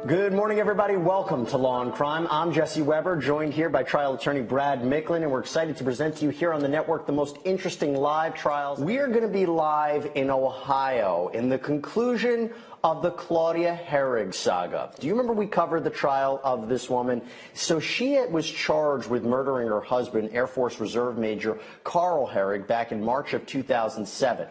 Good morning, everybody. Welcome to Law and Crime. I'm Jesse Weber, joined here by trial attorney Brad Micklin, and we're excited to present to you here on the network the most interesting live trials. We are going to be live in Ohio in the conclusion of the Claudia Hoerig saga. Do you remember we covered the trial of this woman? So she was charged with murdering her husband, Air Force Reserve Major Carl Hoerig, back in March of 2007.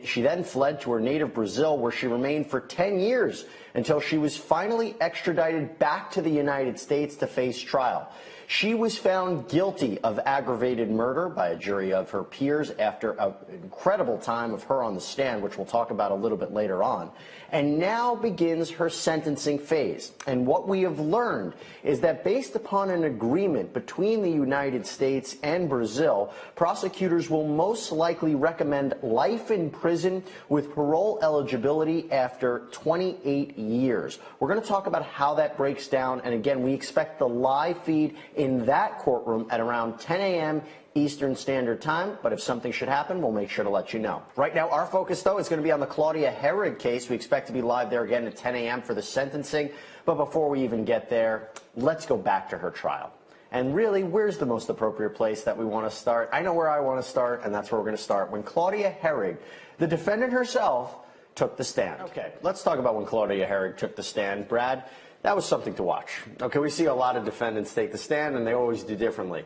She then fled to her native Brazil, where she remained for 10 years until she was finally extradited back to the United States to face trial. She was found guilty of aggravated murder by a jury of her peers after an incredible time of her on the stand, which we'll talk about a little bit later on. And now begins her sentencing phase. And what we have learned is that based upon an agreement between the United States and Brazil, prosecutors will most likely recommend life in prison with parole eligibility after 28 years. We're going to talk about how that breaks down. And again, we expect the live feed in that courtroom at around 10 a.m. Eastern Standard Time, but if something should happen, we'll make sure to let you know. Right now, our focus, though, is going to be on the Claudia Hoerig case. We expect to be live there again at 10 a.m. for the sentencing. But before we even get there, let's go back to her trial. And really, where's the most appropriate place that we want to start? I know where I want to start, and that's where we're going to start. When Claudia Hoerig, the defendant herself, took the stand. Okay, let's talk about when Claudia Hoerig took the stand. Brad, that was something to watch. Okay, we see a lot of defendants take the stand, and they always do differently.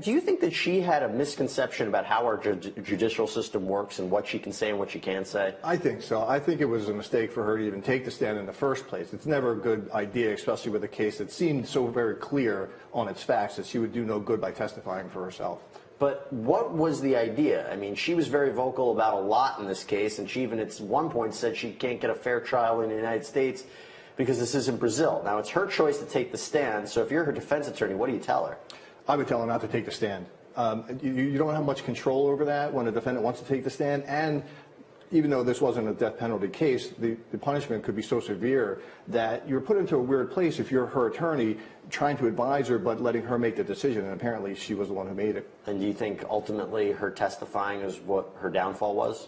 Do you think that she had a misconception about how our judicial system works and what she can say and what she can't say? I think so. I think it was a mistake for her to even take the stand in the first place. It's never a good idea, especially with a case that seemed so very clear on its facts that she would do no good by testifying for herself. But what was the idea? I mean, she was very vocal about a lot in this case, and she even at one point said she can't get a fair trial in the United States because this isn't Brazil. Now, it's her choice to take the stand, so if you're her defense attorney, what do you tell her? I would tell her not to take the stand. You don't have much control over that when a defendant wants to take the stand, and even though this wasn't a death penalty case, the punishment could be so severe that you're put into a weird place if you're her attorney trying to advise her but letting her make the decision, and apparently she was the one who made it. And do you think ultimately her testifying is what her downfall was?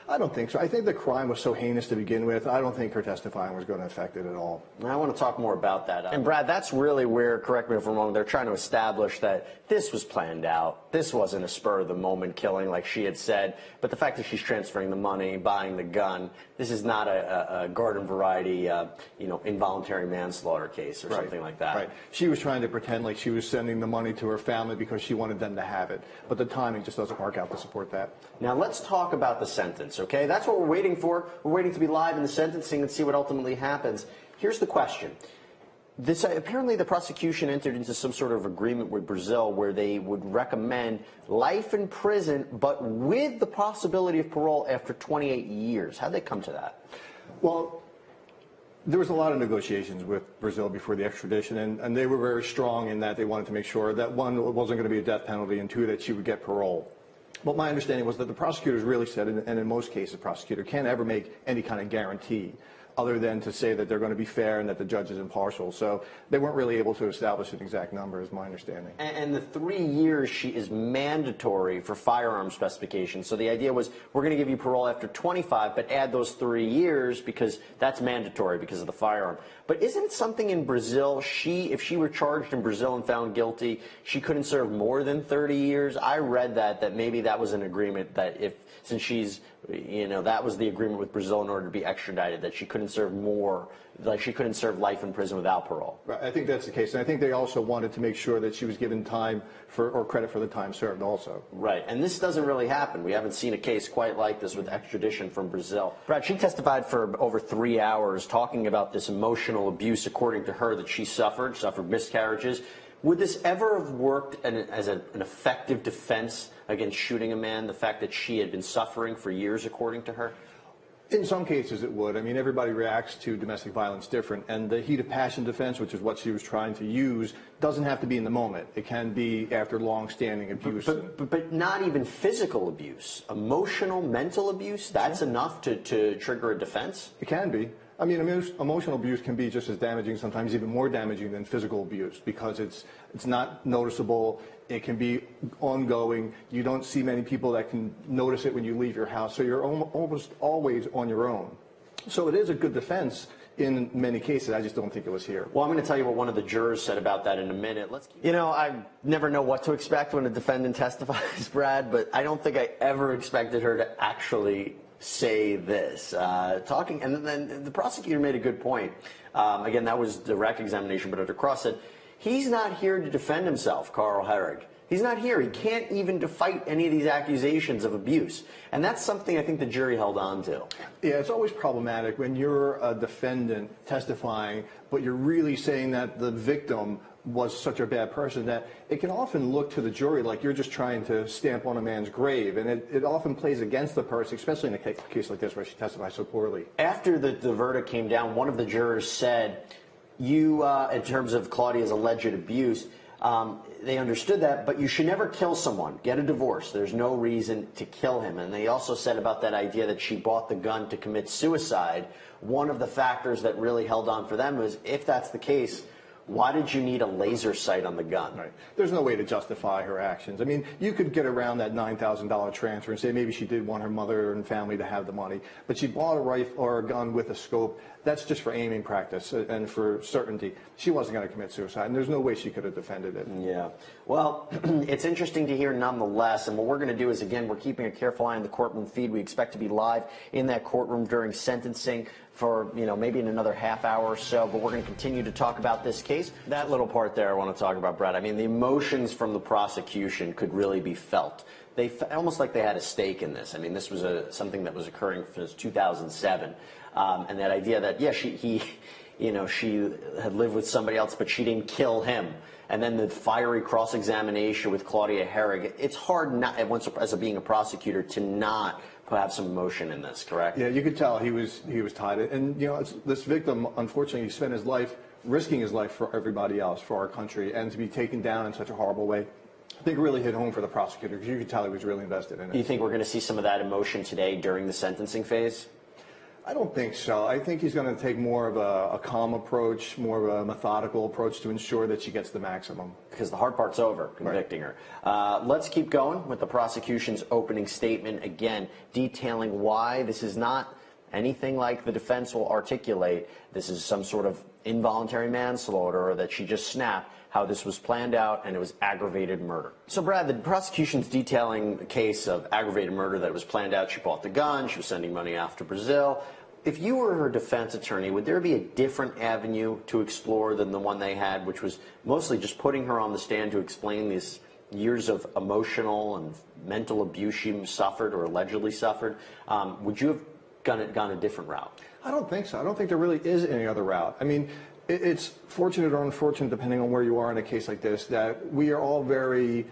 I don't think so. I think the crime was so heinous to begin with, I don't think her testifying was going to affect it at all. I want to talk more about that. And Brad, that's really where, correct me if I'm wrong, they're trying to establish that this was planned out. This wasn't a spur-of-the-moment killing like she had said. But the fact that she's transferring the money, buying the gun, this is not a garden variety, involuntary manslaughter case or something like that. Right. She was trying to pretend like she was sending the money to her family because she wanted them to have it. But the timing just doesn't work out to support that. Now let's talk about the sentence, okay? That's what we're waiting for. We're waiting to be live in the sentencing and see what ultimately happens. Here's the question. Apparently the prosecution entered into some sort of agreement with Brazil where they would recommend life in prison, but with the possibility of parole after 28 years. How'd they come to that? Well, there was a lot of negotiations with Brazil before the extradition, and they were very strong in that they wanted to make sure that, one, it wasn't going to be a death penalty, and two, that she would get parole. But my understanding was that the prosecutors really said, and in most cases, a prosecutor can't ever make any kind of guarantee other than to say that they're going to be fair and that the judge is impartial. So they weren't really able to establish an exact number, is my understanding. And the 3 years she is mandatory for firearm specifications. So the idea was, we're going to give you parole after 25, but add those 3 years because that's mandatory because of the firearm. But isn't it something in Brazil, if she were charged in Brazil and found guilty, she couldn't serve more than 30 years? I read that maybe that was an agreement that since she's, that was the agreement with Brazil in order to be extradited, that she couldn't serve more, like she couldn't serve life in prison without parole. Right, I think that's the case. And I think they also wanted to make sure that she was given time or credit for the time served also. Right, and this doesn't really happen. We haven't seen a case quite like this with extradition from Brazil. Brad, she testified for over 3 hours talking about this emotional abuse, according to her, that she suffered miscarriages. Would this ever have worked as an effective defense against shooting a man, the fact that she had been suffering for years, according to her? In some cases it would. I mean, everybody reacts to domestic violence different, and the heat of passion defense, which is what she was trying to use, doesn't have to be in the moment. It can be after long-standing abuse. But not even physical abuse. Emotional, mental abuse, that's enough to trigger a defense? It can be. I mean, emotional abuse can be just as damaging, sometimes even more damaging than physical abuse, because it's not noticeable. It can be ongoing. You don't see many people that can notice it when you leave your house, so you're almost always on your own. So it is a good defense in many cases. I just don't think it was here. Well, I'm going to tell you what one of the jurors said about that in a minute. You know, I never know what to expect when a defendant testifies, Brad, but I don't think I ever expected her to actually say this. And then the prosecutor made a good point. Again, that was direct examination, but under cross said, he's not here to defend himself, Carl Hoerig. He's not here. He can't even fight any of these accusations of abuse. And that's something I think the jury held on to. Yeah, it's always problematic when you're a defendant testifying, but you're really saying that the victim was such a bad person that it can often look to the jury like you're just trying to stamp on a man's grave. And it often plays against the person, especially in a case like this where she testified so poorly. After the verdict came down, one of the jurors said, in terms of Claudia's alleged abuse, they understood that, but you should never kill someone. Get a divorce. There's no reason to kill him. And they also said about that idea that she bought the gun to commit suicide. One of the factors that really held on for them was, if that's the case, why did you need a laser sight on the gun? Right. There's no way to justify her actions. I mean, you could get around that $9,000 transfer and say maybe she did want her mother and family to have the money, but she bought a rifle or a gun with a scope. That's just for aiming practice and for certainty. She wasn't going to commit suicide, and there's no way she could have defended it. Yeah. Well, it's interesting to hear nonetheless, and what we're going to do is, again, we're keeping a careful eye on the courtroom feed. We expect to be live in that courtroom during sentencing for, maybe in another half hour or so, but we're going to continue to talk about this case. That little part there I want to talk about, Brad. I mean, the emotions from the prosecution could really be felt. They almost like they had a stake in this. I mean, this was something that was occurring since 2007, and that idea that she had lived with somebody else, but she didn't kill him. And then the fiery cross-examination with Claudia Hoerig. It's hard not, as being a prosecutor, to not have some emotion in this, correct? Yeah, you could tell he was tied. And this victim, unfortunately, he spent his life risking his life for everybody else, for our country, and to be taken down in such a horrible way, I think it really hit home for the prosecutor, because you could tell he was really invested in it. Do you think we're going to see some of that emotion today during the sentencing phase? I don't think so. I think he's going to take more of a calm approach, more of a methodical approach to ensure that she gets the maximum. Because the hard part's over, convicting her. Let's keep going with the prosecution's opening statement, again, detailing why this is not anything like the defense will articulate. This is some sort of involuntary manslaughter, or that she just snapped, how this was planned out, and it was aggravated murder. So, Brad, the prosecution's detailing the case of aggravated murder, that it was planned out. She bought the gun. She was sending money off to Brazil. If you were her defense attorney, would there be a different avenue to explore than the one they had, which was mostly just putting her on the stand to explain these years of emotional and mental abuse she suffered or allegedly suffered? Would you have gone a different route? I don't think so. I don't think there really is any other route. I mean, it's fortunate or unfortunate, depending on where you are in a case like this, that we are all very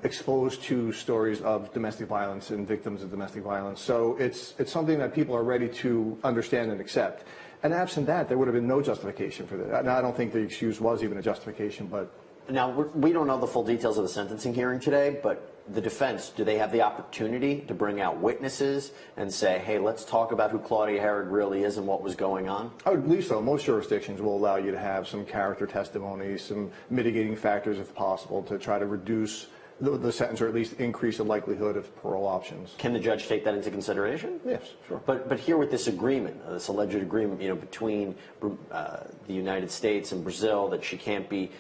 exposed to stories of domestic violence and victims of domestic violence. So it's something that people are ready to understand and accept. And absent that, there would have been no justification for that. Now, I don't think the excuse was even a justification, but... Now, we don't know the full details of the sentencing hearing today, but the defense, do they have the opportunity to bring out witnesses and say, hey, let's talk about who Claudia Hoerig really is and what was going on? I would believe so. Most jurisdictions will allow you to have some character testimony, some mitigating factors if possible, to try to reduce the sentence, or at least increase the likelihood of parole options. Can the judge take that into consideration? Yes, sure. But here with this agreement, this alleged agreement, between the United States and Brazil, that she can't be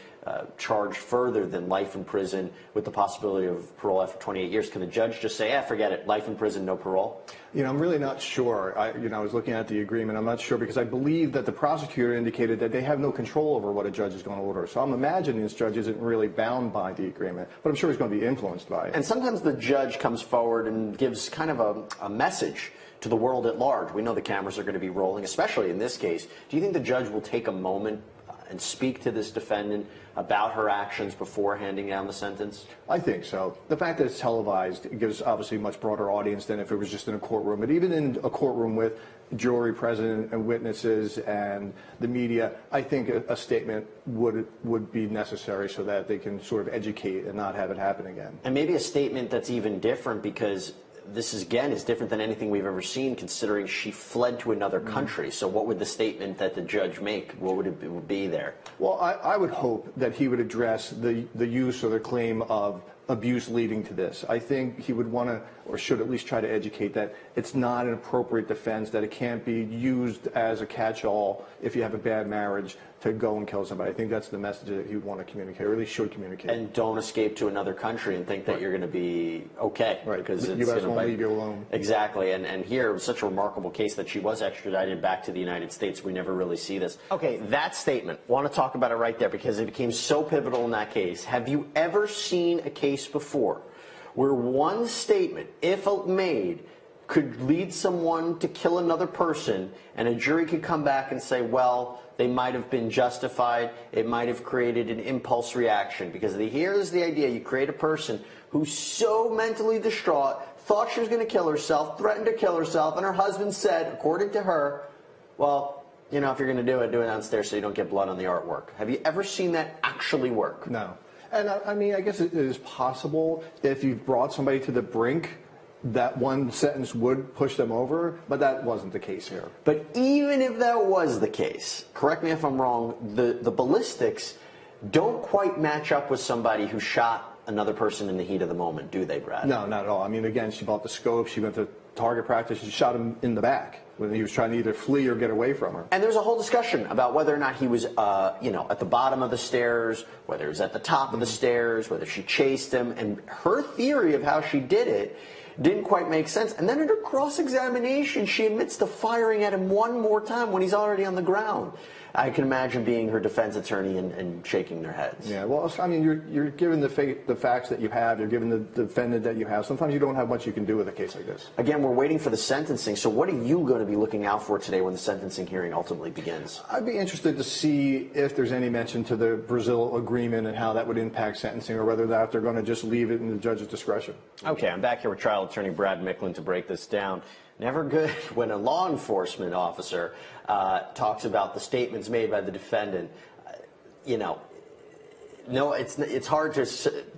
charged further than life in prison with the possibility of parole after 28 years, can the judge just say, forget it, life in prison, no parole? I'm really not sure. I was looking at the agreement. I'm not sure, because I believe that the prosecutor indicated that they have no control over what a judge is going to order. So I'm imagining this judge isn't really bound by the agreement, but I'm sure he's going to be influenced by it. And sometimes the judge comes forward and gives kind of a message to the world at large. We know the cameras are going to be rolling, especially in this case. Do you think the judge will take a moment and speak to this defendant about her actions before handing down the sentence? I think so. The fact that it's televised, it gives obviously a much broader audience than if it was just in a courtroom. But even in a courtroom with jury present and witnesses and the media, I think a statement would be necessary so that they can sort of educate and not have it happen again. And maybe a statement that's even different, because this is different than anything we've ever seen, considering she fled to another country. So what would the statement that the judge make, what would it be there? Well, I would hope that he would address the use or the claim of abuse leading to this. I think he would want to, or should at least try to educate that it's not an appropriate defense, that it can't be used as a catch-all if you have a bad marriage to go and kill somebody. I think that's the message that he would want to communicate, or at least should communicate. And don't escape to another country and think that you're going to be okay. Right, because the U.S. won't leave you alone. Exactly, and here it was such a remarkable case that she was extradited back to the United States. We never really see this. Okay, that statement, want to talk about it right there because it became so pivotal in that case. Have you ever seen a case before where one statement, if made, could lead someone to kill another person, and a jury could come back and say, well, they might have been justified, it might have created an impulse reaction? Because here's the idea: you create a person who's so mentally distraught, thought she was going to kill herself, threatened to kill herself, and her husband said, according to her, well, you know, if you're going to do it downstairs so you don't get blood on the artwork. Have you ever seen that actually work? No. And I mean, I guess it is possible if you've brought somebody to the brink, that one sentence would push them over, but that wasn't the case here. But even if that was the case, correct me if I'm wrong, the ballistics don't quite match up with somebody who shot another person in the heat of the moment, do they, Brad? No, not at all. I mean, again, she bought the scope, she went to target practice, she shot him in the back when he was trying to either flee or get away from her. And there's a whole discussion about whether or not he was, you know, at the bottom of the stairs, whether he was at the top of the stairs, whether she chased him, and her theory of how she did it didn't quite make sense. And then under cross-examination, she admits to firing at him one more time when he's already on the ground. I can imagine being her defense attorney and shaking their heads. Yeah, well, I mean, you're given the facts that you have, you're given the defendant that you have. Sometimes you don't have much you can do with a case like this. Again, we're waiting for the sentencing. So what are you going to be looking out for today when the sentencing hearing ultimately begins? I'd be interested to see if there's any mention to the Brazil agreement and how that would impact sentencing, or whether that they're going to just leave it in the judge's discretion. Okay, I'm back here with trial attorney Brad Micklin to break this down. Never good when a law enforcement officer talks about the statements made by the defendant. You know, no, it's hard to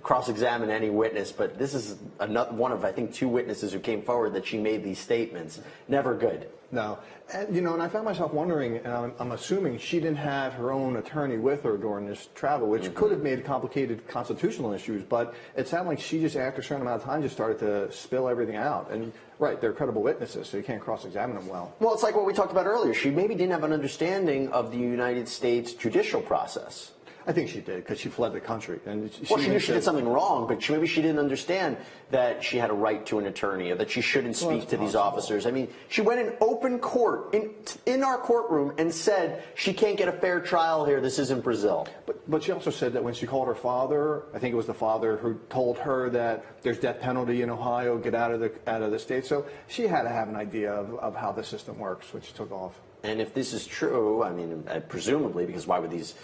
cross-examine any witness, but this is one of, I think, two witnesses who came forward that she made these statements. Never good. No. And, you know, and I found myself wondering, and I'm assuming she didn't have her own attorney with her during this travel, which could have made complicated constitutional issues, but it sounded like she just, after a certain amount of time, just started to spill everything out. And, right, they're credible witnesses, so you can't cross-examine them well. Well, it's like what we talked about earlier. She maybe didn't have an understanding of the United States judicial process. I think she did, because she fled the country. And she knew she did something wrong, but maybe she didn't understand that she had a right to an attorney, or that she shouldn't speak to these officers. I mean, she went in open court, in our courtroom, and said she can't get a fair trial here. This isn't Brazil. But she also said that when she called her father, I think it was the father who told her that there's death penalty in Ohio, get out of the state. So she had to have an idea of how the system works, which took off. And if this is true, I mean, presumably, because why would these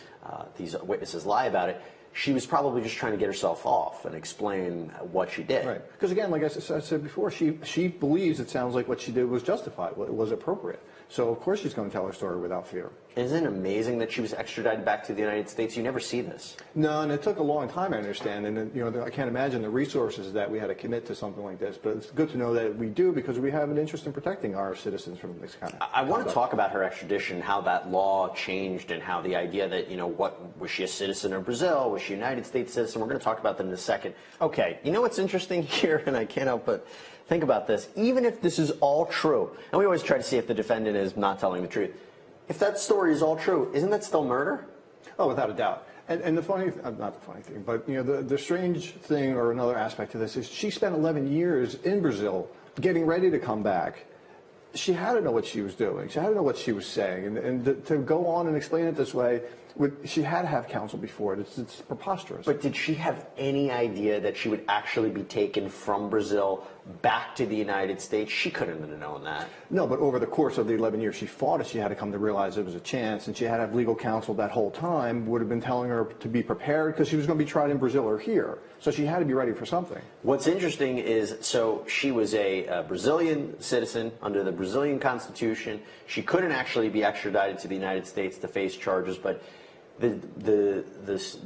witnesses lie about it? She was probably just trying to get herself off and explain what she did. Right. Because again, like I said before, she believes it sounds like what she did was justified, was appropriate. So of course she's going to tell her story without fear. Isn't it amazing that she was extradited back to the United States? You never see this. No, and it took a long time, I understand. And you know, I can't imagine the resources that we had to commit to something like this. But it's good to know that we do, because we have an interest in protecting our citizens from this kind of. I want to talk about her extradition, how that law changed, and how the idea that, you know, what was she a citizen of Brazil? Was she a United States citizen? We're going to talk about that in a second. Okay, you know what's interesting here, and I can't help but think about this. Even if this is all true, and we always try to see if the defendant is not telling the truth. If that story is all true, isn't that still murder? Oh, without a doubt. And the funny, not the funny thing, but you know, the strange thing, or another aspect to this, is she spent 11 years in Brazil getting ready to come back. She had to know what she was doing. She had to know what she was saying. And to go on and explain it this way, she had to have counsel before it. It's preposterous. But did she have any idea that she would actually be taken from Brazil back to the United States? She couldn't have known that. No, but over the course of the 11 years she fought it, she had to come to realize it was a chance, and she had to have legal counsel that whole time, would have been telling her to be prepared, because she was going to be tried in Brazil or here. So she had to be ready for something. What's interesting is, so she was a Brazilian citizen under the Brazilian Constitution. She couldn't actually be extradited to the United States to face charges, but the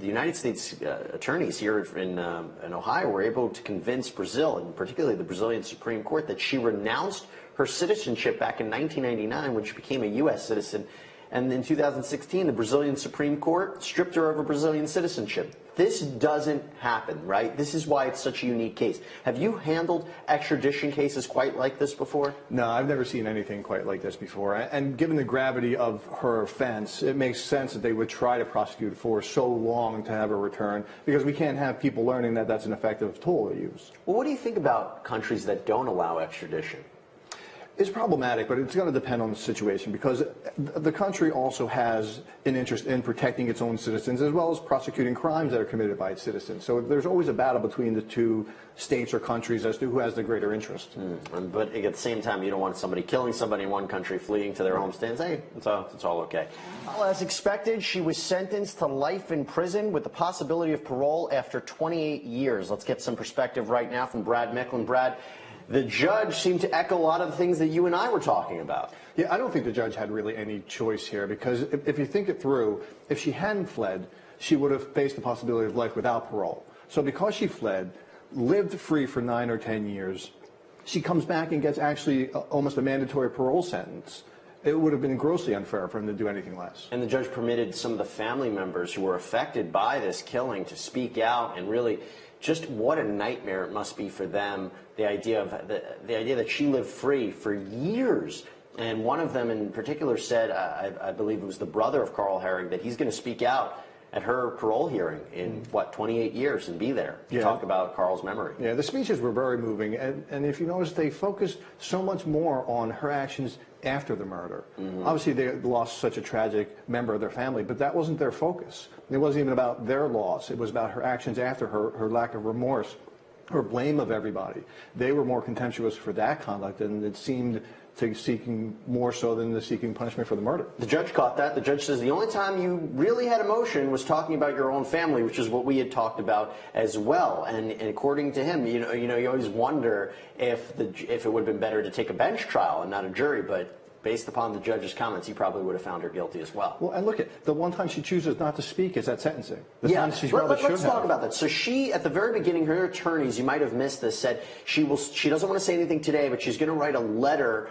United States attorneys here in Ohio were able to convince Brazil, and particularly the Brazilian Supreme Court, that she renounced her citizenship back in 1999 when she became a U.S. citizen, And in 2016, the Brazilian Supreme Court stripped her of her Brazilian citizenship. This doesn't happen, right? This is why it's such a unique case. Have you handled extradition cases quite like this before? No, I've never seen anything quite like this before. And given the gravity of her offense, it makes sense that they would try to prosecute for so long to have her return, because we can't have people learning that that's an effective tool to use. Well, what do you think about countries that don't allow extradition? It's problematic, but it's going to depend on the situation, because the country also has an interest in protecting its own citizens as well as prosecuting crimes that are committed by its citizens. So there's always a battle between the two states or countries as to who has the greater interest. But at the same time, you don't want somebody killing somebody in one country, fleeing to their home states. Hey, it's all okay. Well, as expected, she was sentenced to life in prison with the possibility of parole after 28 years. Let's get some perspective right now from Brad Micklin. Brad, the judge seemed to echo a lot of the things that you and I were talking about. Yeah, I don't think the judge had really any choice here, because if you think it through, if she hadn't fled, she would have faced the possibility of life without parole. So because she fled, lived free for 9 or 10 years, she comes back and gets actually almost a mandatory parole sentence. It would have been grossly unfair for him to do anything less. And the judge permitted some of the family members who were affected by this killing to speak out, and really just what a nightmare it must be for them, the idea that she lived free for years. And one of them in particular said, I believe it was the brother of Carl Hoerig, that he's going to speak out at her parole hearing in, 28 years and be there to talk about Carl's memory. Yeah, the speeches were very moving. And if you notice, they focused so much more on her actions after the murder. Obviously, they lost such a tragic member of their family, but that wasn't their focus. It wasn't even about their loss. It was about her actions after, her lack of remorse, her blame of everybody. They were more contemptuous for that conduct, and it seemed to seeking more so than the seeking punishment for the murder. The judge caught that. The judge says the only time you really had emotion was talking about your own family, which is what we had talked about as well. And according to him, you always wonder if it would have been better to take a bench trial and not a jury, but based upon the judge's comments, he probably would have found her guilty as well. Well, and look, at the one time she chooses not to speak is at sentencing. Let's talk about that. So she, at the very beginning, her attorneys, you might have missed this, said she doesn't want to say anything today, but she's going to write a letter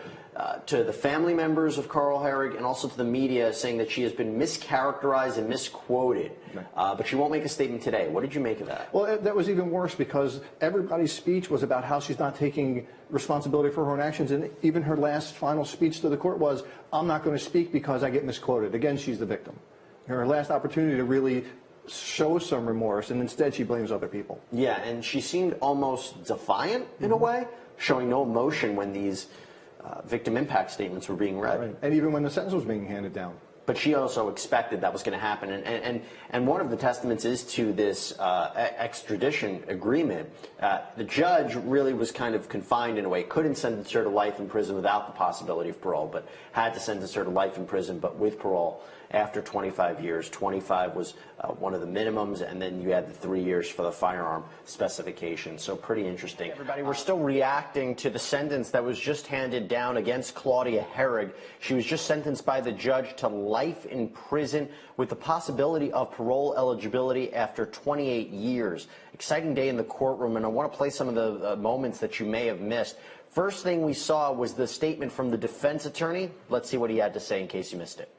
to the family members of Carl Hoerig and also to the media, saying that she has been mischaracterized and misquoted. But she won't make a statement today. What did you make of that? Well, that was even worse, because everybody's speech was about how she's not taking responsibility for her own actions, and even her last final speech to the court was, I'm not going to speak because I get misquoted. Again, she's the victim. Her last opportunity to really show some remorse, and instead she blames other people. Yeah, and she seemed almost defiant in a way, showing no emotion when these victim impact statements were being read. Right. And even when the sentence was being handed down. But she also expected that was going to happen. And one of the testaments is to this extradition agreement. The judge really was kind of confined in a way, couldn't sentence her to life in prison without the possibility of parole, but had to sentence her to life in prison, but with parole after 25 years. 25 was one of the minimums, and then you had the 3 years for the firearm specification. So pretty interesting. Everybody, we're still reacting to the sentence that was just handed down against Claudia Hoerig. She was just sentenced by the judge to life in prison with the possibility of parole eligibility after 28 years. Exciting day in the courtroom, and I want to play some of the moments that you may have missed. First thing we saw was the statement from the defense attorney. Let's see what he had to say in case you missed it.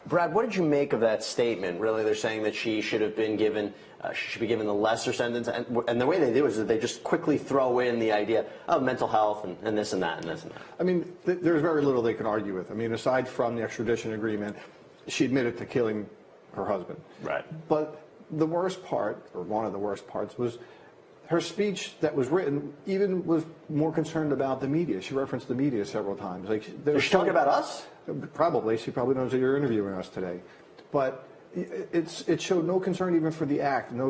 Brad, what did you make of that statement? Really, they're saying that she should have been given, she should be given the lesser sentence, and the way they do is that they just quickly throw in the idea of mental health and this and that and this and that. I mean, there's very little they can argue with. I mean, aside from the extradition agreement, she admitted to killing her husband. Right. But the worst part, or one of the worst parts, was her speech that was written even was more concerned about the media. She referenced the media several times. Like, is she talking about us? Probably. She probably knows that you're interviewing us today. But it showed no concern even for the act, no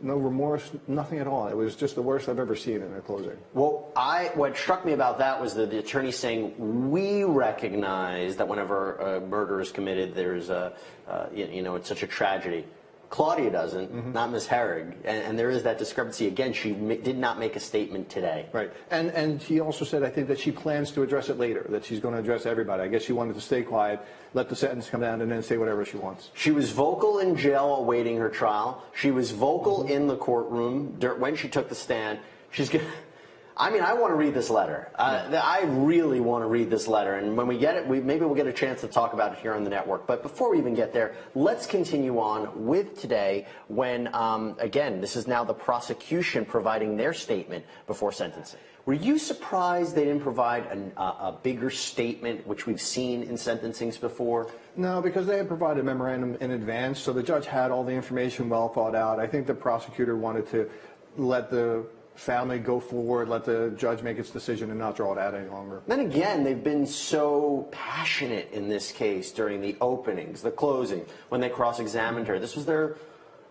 remorse, nothing at all. It was just the worst I've ever seen in a closing. Well, what struck me about that was the attorney saying, we recognize that whenever a murder is committed, there's it's such a tragedy. Claudia doesn't, not Ms. Hoerig, and there is that discrepancy. Again, she did not make a statement today. Right, and he also said, I think, that she plans to address it later, that she's going to address everybody. I guess she wanted to stay quiet, let the sentence come down, and then say whatever she wants. She was vocal in jail awaiting her trial. She was vocal in the courtroom when she took the stand. I mean, I want to read this letter. I really want to read this letter, and when we get it, maybe we'll get a chance to talk about it here on the network. But before we even get there, let's continue on with today when, again, this is now the prosecution providing their statement before sentencing. Were you surprised they didn't provide a bigger statement, which we've seen in sentencings before? No, because they had provided a memorandum in advance, so the judge had all the information well thought out. I think the prosecutor wanted to let the family go forward, let the judge make its decision and not draw it out any longer. Then again, they've been so passionate in this case during the openings, the closing, when they cross-examined her. This was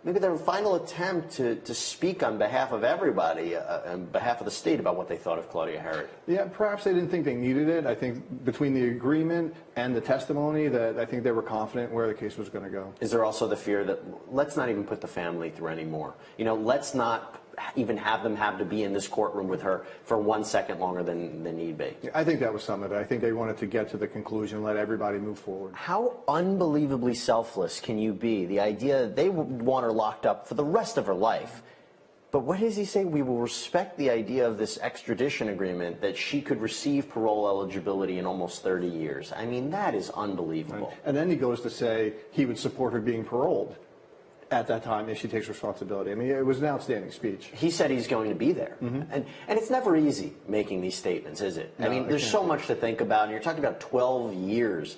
maybe their final attempt to speak on behalf of everybody, on behalf of the state, about what they thought of Claudia Hoerig. Yeah, perhaps they didn't think they needed it. I think between the agreement and the testimony, that I think they were confident where the case was going to go. Is there also the fear that let's not even put the family through anymore? You know, let's not even have them have to be in this courtroom with her for 1 second longer than need be. I think that was some of it. I think they wanted to get to the conclusion, let everybody move forward. How unbelievably selfless can you be? The idea that they want her locked up for the rest of her life. But what does he say? We will respect the idea of this extradition agreement that she could receive parole eligibility in almost 30 years. I mean, that is unbelievable. Right. And then he goes to say he would support her being paroled at that time if she takes responsibility. I mean, it was an outstanding speech. He said he's going to be there. And it's never easy making these statements, is it? No, I mean, there's so much to think about, and you're talking about 12 years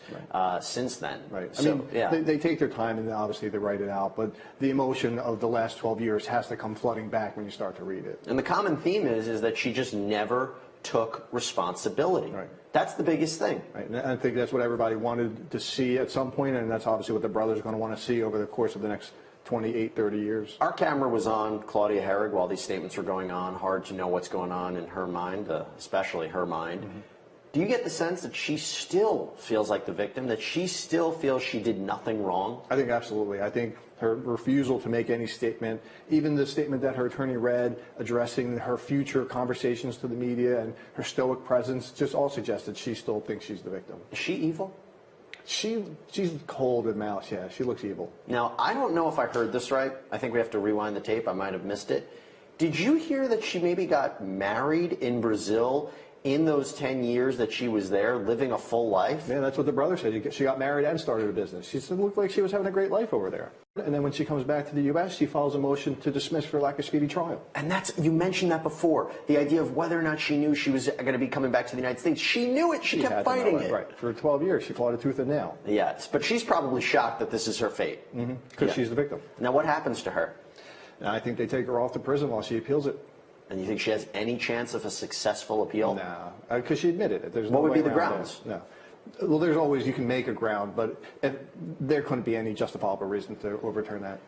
since then. Right. So, I mean, they take their time, and obviously they write it out, but the emotion of the last 12 years has to come flooding back when you start to read it. And the common theme is that she just never took responsibility. Right. That's the biggest thing. Right. And I think that's what everybody wanted to see at some point, and that's obviously what the brothers are going to want to see over the course of the next 28, 30 years. Our camera was on Claudia Hoerig while these statements were going on. Hard to know what's going on in her mind, especially her mind. Do you get the sense that she still feels like the victim, that she still feels she did nothing wrong? I think absolutely. I think her refusal to make any statement, even the statement that her attorney read addressing her future conversations to the media and her stoic presence, just all suggested she still thinks she's the victim. Is she evil? She's cold in mouth, yeah. She looks evil. Now, I don't know if I heard this right. I think we have to rewind the tape. I might have missed it. Did you hear that she maybe got married in Brazil in those 10 years that she was there, living a full life? Yeah, that's what the brother said. She got married and started a business. She said it looked like she was having a great life over there. And then when she comes back to the U.S., she files a motion to dismiss for lack of speedy trial. And you mentioned that before, the idea of whether or not she knew she was going to be coming back to the United States. She knew it. She kept fighting it. Right. For 12 years, she fought it tooth and nail. Yes, but she's probably shocked that this is her fate. Because she's the victim. Now, what happens to her? And I think they take her off to prison while she appeals it. And you think she has any chance of a successful appeal? No, because she admitted it. There's no what would way be the around grounds? it. No. Well, there's always, you can make a ground, but there couldn't be any justifiable reason to overturn that.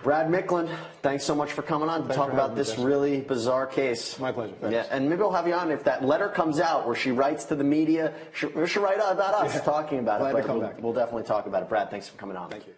Brad Micklin, thanks so much for coming on to talk about this really bizarre case. My pleasure. Thanks. Yeah, and maybe we'll have you on if that letter comes out where she writes to the media. She'll write about us talking about Glad it. to come back. We'll definitely talk about it. Brad, thanks for coming on. Thank you.